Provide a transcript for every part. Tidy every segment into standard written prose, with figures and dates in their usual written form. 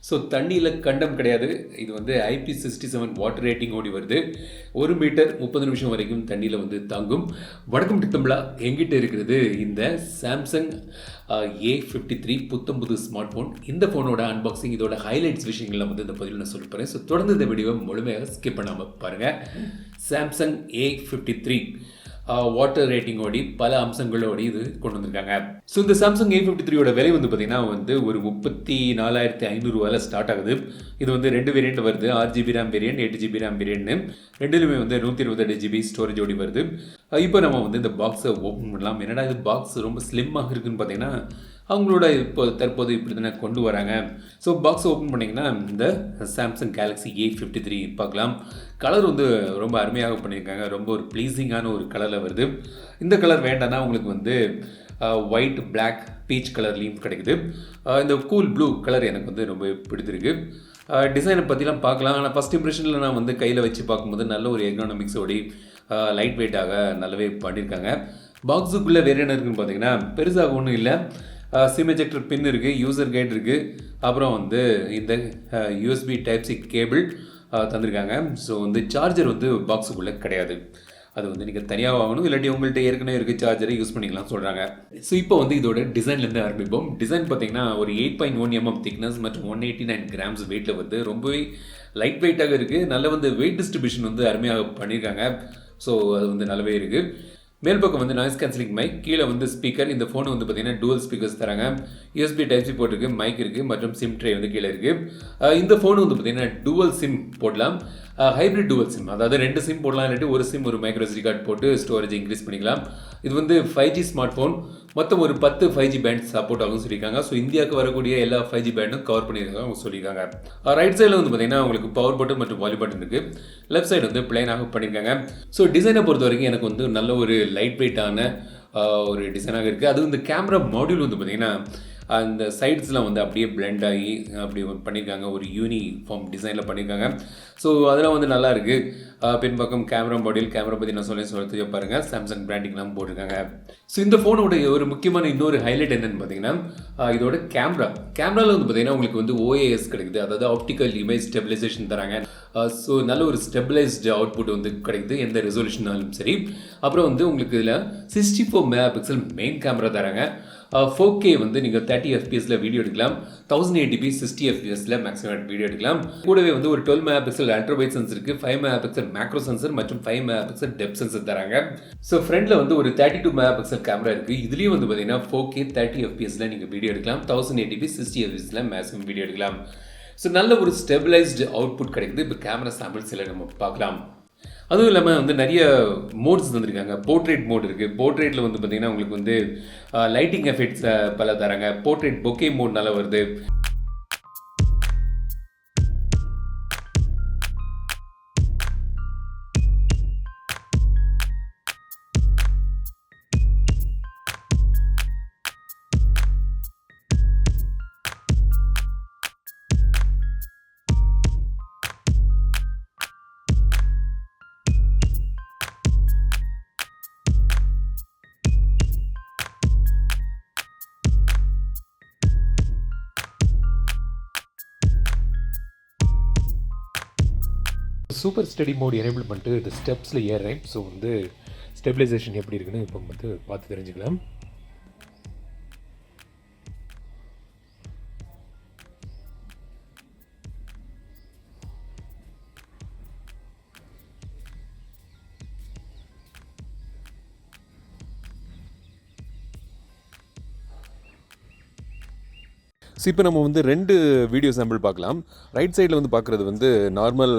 So தண்ணியில் கண்டம் கிடையாது. இது வந்து IP67 வாட்டர் ரேட்டிங் ஓடி வருது. 1 மீட்டர் 30 நிமிஷம் வரைக்கும் தண்ணியில் வந்து தாங்கும். வணக்கம் டித்தம்பளா, எங்கிட்ட இருக்கிறது இந்த சாம்சங் A53 புத்தம்புது ஸ்மார்ட் ஃபோன். இந்த ஃபோனோட அன்பாக்சிங், இதோட ஹைலைட்ஸ் விஷயங்கள்லாம் வந்து இந்த பதிவில் நான் சொல்ல போகிறேன். ஸோ தொடர்ந்து இந்த வீடியோவை முழுமையாக ஸ்கிப் பண்ணாமல் பாருங்கள். சாம்சங் A53 வாட்டர் ரேட்டிங்கோடி பல அம்சங்களோடு இது கொண்டு வந்திருக்காங்க. ஸோ இந்த சாம்சங் A53யோட விலை வந்து பார்த்தீங்கன்னா வந்து ஒரு 34,500 ஸ்டார்ட் ஆகுது. இது வந்து 2 வேரியண்ட் வருது, 6GB RAM variant, 8GB RAM வேரியன்ட்னு. ரெண்டுலையுமே வந்து 128GB ஸ்டோரேஜோடி வருது. இப்போ நம்ம வந்து இந்த பாக்ஸை ஓப்பன் பண்ணலாம். என்னடா இது பாக்ஸ் ரொம்ப ஸ்லிம்மாக இருக்குதுன்னு பார்த்தீங்கன்னா, அவங்களோட இப்போ தற்போது இப்படி தானே கொண்டு வராங்க. ஸோ பாக்ஸ் ஓப்பன் பண்ணிங்கன்னா இந்த சாம்சங் கேலக்ஸி A53 பார்க்கலாம். கலர் வந்து ரொம்ப அருமையாக பண்ணியிருக்காங்க. ரொம்ப ஒரு ப்ளீஸிங்கான ஒரு கலரில் வருது. இந்த கலர் வேண்டாம்னா உங்களுக்கு வந்து ஒயிட், பிளாக், பீச் கலர்லேயும் கிடைக்குது. இந்த கூல் ப்ளூ கலர் எனக்கு வந்து ரொம்ப பிடித்திருக்கு. டிசைனை பற்றிலாம் பார்க்கலாம். ஆனால் ஃபஸ்ட் இம்ப்ரெஷனில் நான் வந்து கையில் வச்சு பார்க்கும்போது நல்ல ஒரு எர்கானமிக்ஸோடி லைட் வெயிட்டாக நல்லாவே பண்ணியிருக்காங்க. பாக்ஸுக்குள்ளே வேறு என்ன இருக்குதுன்னு பார்த்தீங்கன்னா பெருசாக ஒன்றும் இல்லை. சிம் எஜெக்டர் பின் இருக்குது, யூசர் கைட் இருக்குது, அப்புறம் வந்து இந்த USB Type-C கேபிள் தந்திருக்காங்க. ஸோ வந்து சார்ஜர் வந்து பாக்ஸுக்குள்ளே கிடையாது. அது வந்து நீங்கள் தனியாக வாங்கணும், இல்லாட்டி உங்கள்கிட்ட ஏற்கனவே இருக்குது சார்ஜரை யூஸ் பண்ணிக்கலாம் சொல்கிறாங்க. ஸோ இப்போ வந்து இதோட டிசைன்லேருந்து ஆரம்பிப்போம். டிசைன் பார்த்தீங்கன்னா ஒரு 8.1 mm திக்னஸ் மற்றும் 189 grams வெயிட்டில் வந்து ரொம்பவே லைட் வெயிட்டாக இருக்குது. நல்ல வந்து வெயிட் டிஸ்ட்ரிபியூஷன் வந்து அருமையாக பண்ணியிருக்காங்க. ஸோ அது வந்து நல்லாவே இருக்குது. மேல் பக்கம் வந்து நாய்ஸ் கேன்சலிங் மைக், கீழே வந்து ஸ்பீக்கர். இந்த ஃபோன் வந்து பார்த்தீங்கன்னா டூவல் ஸ்பீக்கர்ஸ் தராங்க. USB Type-C போர்ட் இருக்குது, மைக் இருக்குது மற்றும் சிம் ட்ரே வந்து கீழே இருக்குது. இந்த ஃபோன் வந்து பார்த்தீங்கன்னா டூவல் சிம் போடலாம். ஹைப்ரிட் டூவல் சிம், அதாவது 2 சிம் போடலாம், இல்லாட்டி ஒரு சிம் ஒரு மைக்ரோ SD கார்டு போட்டு ஸ்டோரேஜ் இன்க்ரீஸ் பண்ணிக்கலாம். இது வந்து 5G ஸ்மார்ட் ஃபோன். மொத்தம் ஒரு 10 5G பேண்ட் சப்போர்ட் ஆகும் சொல்லியிருக்காங்க. ஸோ இந்தியாவுக்கு வரக்கூடிய எல்லா 5G பேண்டும் கவர் பண்ணியிருக்காங்க அவங்க சொல்லியிருக்காங்க. ரைட் சைடில் வந்து பார்த்தீங்கன்னா உங்களுக்கு பவர் பட்டன் மற்றும் வால்யூம் பட்டன் இருக்குது. லெஃப்ட் சைடு வந்து பிளைனாக பண்ணியிருக்காங்க. ஸோ டிசைனை பொறுத்த வரைக்கும் எனக்கு வந்து நல்ல ஒரு லைட் வெயிட்டான ஒரு டிசைனாக இருக்குது. அதுவும் இந்த கேமரா மாடியூல் வந்து பார்த்திங்கன்னா அந்த சைட்ஸ்லாம் வந்து அப்படியே பிளெண்ட் ஆகி அப்படி பண்ணியிருக்காங்க. ஒரு யூனிஃபார்ம் டிசைனில் பண்ணியிருக்காங்க. ஸோ அதெல்லாம் வந்து நல்லா இருக்குது. பின்பக்கம் கேமரா மாடியூல், கேமரா பற்றி நான் சொல்லி பாருங்கள். சாம்சங் பிராண்டிங்லாம் போட்டிருக்காங்க. ஸோ இந்த ஃபோனோட ஒரு முக்கியமான இன்னொரு ஹைலைட் என்னென்னு பார்த்தீங்கன்னா இதோட கேமராவில் வந்து பார்த்தீங்கன்னா உங்களுக்கு வந்து OIS கிடைக்குது, அதாவது ஆப்டிக்கல் இமேஜ் ஸ்டெபிலைசேஷன் தராங்க. ஸோ நல்ல ஒரு ஸ்டெபிலைஸ்டு அவுட்புட் வந்து கிடைக்குது எந்த ரெசல்யூஷனாலும் சரி. அப்புறம் வந்து உங்களுக்கு இதில் 64 MP மெயின் கேமரா தராங்க. 4K வந்து நீங்கள் 30 FPS வீடியோ எடுக்கலாம். 1080p 60 FPS மேக்ஸிமம் வீடியோ எடுக்கலாம். கூடவே வந்து ஒரு 12 MP அல்ட்ரா வைட் சென்சர் இருக்குது, 5 MP மேக்ரோ சென்சர் மற்றும் 5 MP டெப்த் சென்சர் தராங்க. ஸோ ஃப்ரண்ட்டில் வந்து ஒரு 32 MP கேமரா இருக்குது. இதுலேயும் வந்து பார்த்தீங்கன்னா 4K 30 FPS நீங்கள் வீடியோ எடுக்கலாம். 1080p 60 FPS மேக்ஸிமம் வீடியோ எடுக்கலாம். ஸோ நல்ல ஒரு ஸ்டெபிலைஸ்டு அவுட்புட் கிடைக்குது. இப்போ கேமரா சாம்பிள்ஸில் நம்ம பார்க்கலாம். அதுவும் இல்லாமல் வந்து நிறைய மோட்ஸ் தந்திருக்காங்க. போர்ட்ரேட் மோட் இருக்குது. போர்ட்ரேட்டில் வந்து பார்த்திங்கன்னா உங்களுக்கு வந்து லைட்டிங் எஃபெக்ட்ஸ் பல தராங்க. போர்ட்ரேட் பொக்கே மோட் நல்லா வருது. சூப்பர் ஸ்டடி மோட் எனேபிள் பண்ணிட்டு இந்த ஸ்டெப்ஸில் ஏறுறேன். ஸோ வந்து ஸ்டெபிலைசேஷன் எப்படி இருக்குன்னு இப்போ வந்து பார்த்து தெரிஞ்சுக்கலாம். ஸோ இப்போ நம்ம வந்து 2 வீடியோ சாம்பிள் பார்க்கலாம். ரைட் சைடில் வந்து பார்க்குறது வந்து நார்மல்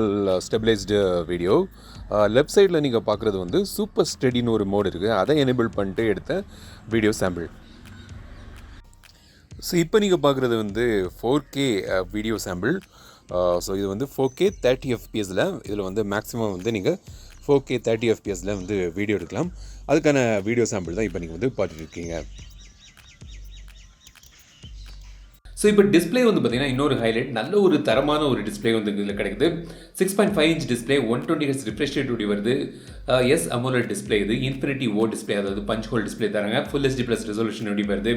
ஸ்டெபிலைஸ்டு வீடியோ. லெஃப்ட் சைடில் நீங்கள் பார்க்குறது வந்து சூப்பர் ஸ்டடின்னு ஒரு மோட் இருக்குது, அதை எனேபிள் பண்ணிட்டு எடுத்த வீடியோ சாம்பிள். ஸோ இப்போ நீங்கள் பார்க்குறது வந்து 4K வீடியோ சாம்பிள். ஸோ இது வந்து 4K 30 FPS. இதில் வந்து மேக்ஸிமம் வந்து நீங்கள் 4K 30 FPS வந்து வீடியோ எடுக்கலாம். அதுக்கான வீடியோ சாம்பிள் தான் இப்போ நீங்கள் வந்து பார்த்துட்டு இருக்கீங்க. ஸோ இப்போ டிஸ்பிளே வந்து பார்த்தீங்கன்னா இன்னொரு ஹைலைட், நல்ல ஒரு தரமான ஒரு டிஸ்பிளே வந்து இதில் கிடைக்குது. 6.5 inch display, 120Hz refresh rate வருது. sAMOLED டிஸ்பிளே, இது இன்ஃபினிட்டி ஓ டிஸ்பிளே, அதாவது பஞ்ச் ஹோல் டிஸ்பிளே தராங்க. ஃபுல் HD ப்ளஸ் ரெசல்யூஷன் வருது.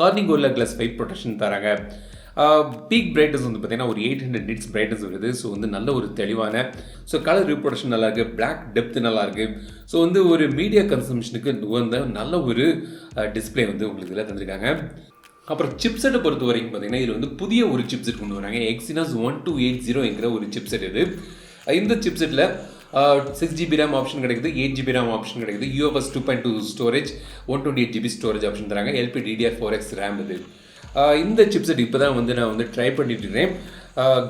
கார்னிங் கோரில்லா கிளாஸ் 5 ப்ரொடெக்ஷன் தராங்க. பீக் பிரைட்னஸ் வந்து பார்த்தீங்கன்னா ஒரு 800 நிட்ஸ் பிரைட்னஸ் வருது. ஸோ வந்து நல்ல ஒரு தெளிவான கலர் ரீப்ரொடக்ஷன் நல்லாயிருக்கு, பிளாக் டெப்த் நல்லாயிருக்கு. ஸோ வந்து ஒரு மீடியா கன்சம்ஷனுக்கு உகந்த நல்ல ஒரு டிஸ்பிளே வந்து உங்களுக்கு இதில் தந்திருக்காங்க. அப்புறம் சிப்செட்டை பொறுத்த வரைக்கும் பார்த்தீங்கன்னா இதில் வந்து புதிய ஒரு சிப்செட் கொண்டு வராங்க. Exynos 1280 என்கிற ஒரு சிப்செட் இது. இந்த சிப்செட்டில் 6GB RAM ஆப்ஷன் கிடைக்குது, 8GB RAM ஆப்ஷன் கிடைக்குது, UFS 2.2 storage, 128GB storage option தராங்க, LPDDR4X RAM இது. இந்த சிப்செட் இப்போ தான் வந்து நான் வந்து ட்ரை பண்ணிட்டு இருக்கேன்.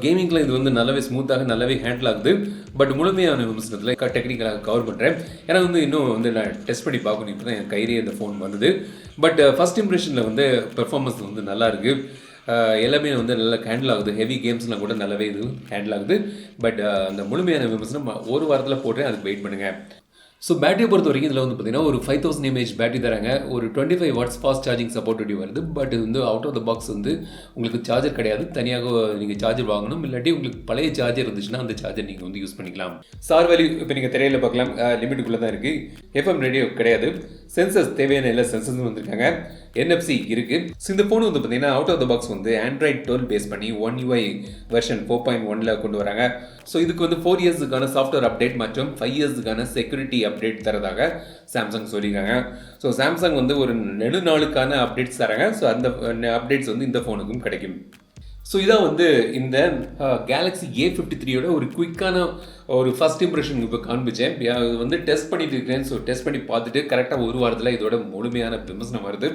கேமிங்கில் இது வந்து நல்லாவே ஸ்மூத்தாக நல்லாவே ஹேண்டில் ஆகுது. பட் முழுமையான விமர்சனத்தில் டெக்னிக்கலாக கவர் பண்ணுறேன். ஏன்னா வந்து இன்னும் வந்து நான் டெஸ்ட் பண்ணி பார்க்கணும். இப்போ தான் என் கையிலேயே இந்த ஃபோன் வந்தது. பட் ஃபஸ்ட் இம்ப்ரெஷனில் வந்து பெர்ஃபார்மன்ஸ் வந்து நல்லாயிருக்கு. எல்லாமே வந்து நல்லா ஹேண்டில் ஆகுது. ஹெவி கேம்ஸ்லாம் கூட நல்லாவே இது ஹேண்டில் ஆகுது. பட் அந்த முழுமையான விமர்சனம் ஒரு வாரத்தில் போடுறேன், அதுக்கு வெயிட் பண்ணுங்கள். ஸோ பேட்டரியை பொறுத்த வரைக்கும் இதில் வந்து பார்த்தீங்கன்னா ஒரு 5000 mAh பேட்டரி தராங்க. ஒரு 25 watts ஃபாஸ்ட் சார்ஜிங் சப்போர்ட் வருது. பட் வந்து அவுட் ஆஃப் த பாக்ஸ் வந்து உங்களுக்கு சார்ஜர் கிடையாது. தனியாக நீங்கள் சார்ஜர் வாங்கணும். இல்லாட்டி உங்களுக்கு பழைய சார்ஜர் இருந்துச்சுன்னா அந்த சார்ஜர் நீங்கள் வந்து யூஸ் பண்ணிக்கலாம். சார் வேல்யூ இப்போ நீங்கள் திரையில் பார்க்கலாம், லிமிட்டுக்குள்ளே தான் இருக்குது. FM ரேடியோ கிடையாது. சென்சர்ஸ் தேவையான எல்லா சென்சர்ஸும் வந்திருக்காங்க. NFC இருக்குது. ஸோ இந்த ஃபோன் வந்து பார்த்தீங்கன்னா அவுட் ஆஃப் த பாக்ஸ் வந்து Android 12 பேஸ் பண்ணி One UI வெர்ஷன் 4.1 கொண்டு வராங்க. ஸோ இதுக்கு வந்து 4 இயர்ஸுக்கான சாஃப்ட்வேர் அப்டேட் மற்றும் 5 இயர்ஸுக்கான செக்யூரிட்டி அப்டேட் தரதாக சாம்சங் சொல்லியிருக்காங்க. ஸோ சாம்சங் வந்து ஒரு நெடுநாளுக்கான அப்டேட்ஸ் தராங்க. ஸோ அந்த அப்டேட்ஸ் வந்து இந்த ஃபோனுக்கும் கிடைக்கும். ஸோ இதான் வந்து இந்த Galaxy A53யோட ஒரு குயிக்கான ஒரு ஃபஸ்ட் இம்ப்ரெஷன் இப்போ காண்பிச்சேன். வந்து டெஸ்ட் பண்ணிட்டு இருக்கிறேன். ஸோ டெஸ்ட் பண்ணி பார்த்துட்டு கரெக்டாக ஒரு வாரத்தில் இதோட முழுமையான விமர்சனம் வருது.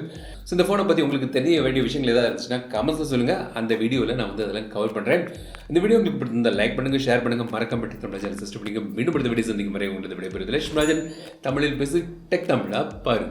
ஸோ இந்த ஃபோனை பற்றி உங்களுக்கு தெரிய வேண்டிய விஷயங்கள் ஏதாவது இருந்துச்சுன்னா கமெண்ட்ஸில் சொல்லுங்கள். அந்த வீடியோவில் நான் வந்து அதெல்லாம் கவர் பண்ணுறேன். இந்த வீடியோ உங்களுக்கு பிடிச்சிருந்தால் லைக் பண்ணுங்கள், ஷேர் பண்ணுங்கள், மறக்காம தமிழ் சேனல் சப்ஸ்கிரைப் பண்ணுங்கள். மீண்டும் அடுத்த வீடியோ சந்திக்கும் வரை உங்களுக்கு விடைபெறுவது லட்சுமராஜன். தமிழில் பேசு டெக் தமிழா பாரு.